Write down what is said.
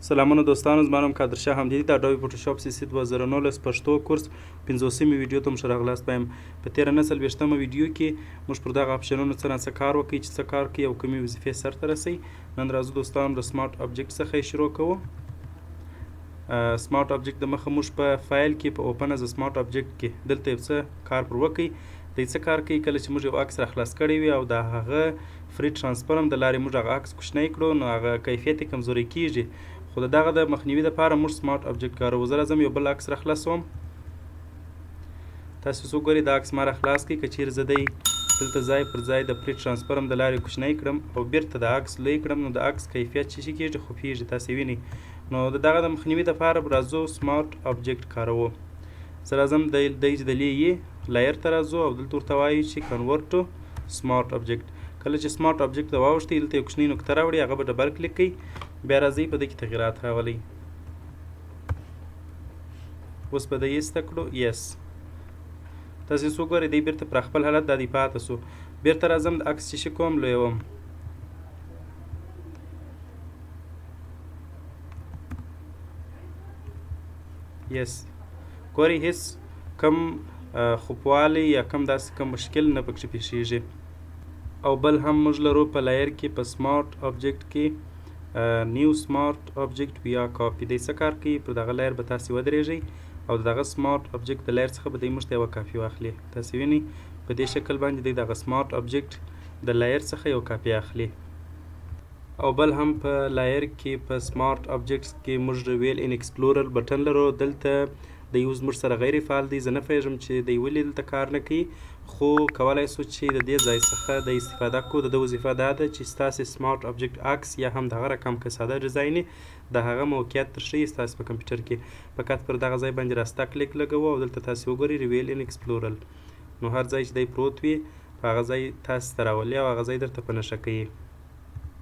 سلامونه دوستانو، زما نوم قادرشاه حمدي دی. د اډوبي فوټوشاپ CC 2019 پښتو کورس 50مې ویډیو ته مو ښه راغلاست وایم. په تېره 49مه ویډیو کې موږ پر دغه اپشنونو څه کار وکړئ چې څه کار کوي او کومې وظیفې سرته رسوي. نن راځو دوستانو د سمارټ ابجکټ څخه یې شروع کوو. سمارټ ابجکټ د مخه موږ په فایل کې په اوپن از سمارټ ابجکټ کې دلته یو څه کار پر وکړئ. دی څه کار کوي؟ کله چې موږ یو عکس راخلاص کړی وي او د هغه فری ټرانسفرم د لارې موږ هغه عکس کوچنی کړو، نو هغه کیفیت یې کمزوری کیږي. خو د دغه د مخنیوي دپاره موږ سمارټ ابجکټ کاروو. زه راځم یو بل عکس راخلاصوم. تاسو اوس وګورئ دا عکس ما راخلاص کړئ. که چیرې زه دی دلته ځای پر ځای د فری ټرانسفرم د لارې کوچنی کړم او بیرته د عکس لوی کړم، نو د عکس کیفیت چې کیږي خوپیږي، تاسې وینئ. نو د دغه د مخنیوي دپاره راځو سمارټ ابجکټ کاروو. زه راځم دی چې د لیې لایر ته راځو او دلته ورته وایو چې کنورټ ټو سمارټ ابجکټ. کله چې سمارټ ابجکټ ته واوښتئ دلته یو کوچنۍ نقطه راوړئ، هغه به ډبل کلیک کړئ. بیا راځئ په دې کې تغیرات راولئ. اوس به د ایسته کړو یس. تاسې اوس وګورئ دی بیرته پر خپل حالت دا دی پاته سو. بیرته راځم د عکس چې کوم لویوم. یس ګورئ هېڅ کم خوپوالی یا کم داسې کم مشکل نه پکې پیښیږي. او بل هم موږ لرو په لایر کې په سمارټ ابجکټ کې نیو سمارټ ابجکټ ویا کاپي. دی څه کار کوي؟ پر دغه لایر به تاسې ودرېږئ او دغه سمارټ ابجکټ د لایر څخه به دی موږ ته یوه کاپي واخلي. تاسې وینئ په دې شکل باندې دی دغه سمارټ ابجکټ د لایر څخه یو کاپي اخلي. او بل هم په لایر کې په سمارټ ابجکټس کې موږ ریویل ان ایکسپلورر بټن لرو. دلته دی اوس موږ سره غیر فعال دی. زه نه پوهېږم چې دی ولې دلته کار نه کوي، خو کولی سو چې د دې ځای څخه د استفاده کړو. د ده وظیفه دا ده چې ستاسې سمارټ ابجکټ عکس یا هم دغه رقم که ساده ډیزاین د هغه موقعیت ترښیي ستاسې په کمپیوټر کې. فقط پر دغه ځای باندې راسته کلیک لګوو او دلته تاسې وګورئ ریویل ان ایکسپلورر. نو هر ځای چې دی پروت وي په هغه ځای تاسې ته راولي او هغه ځای درته په نښه کوي.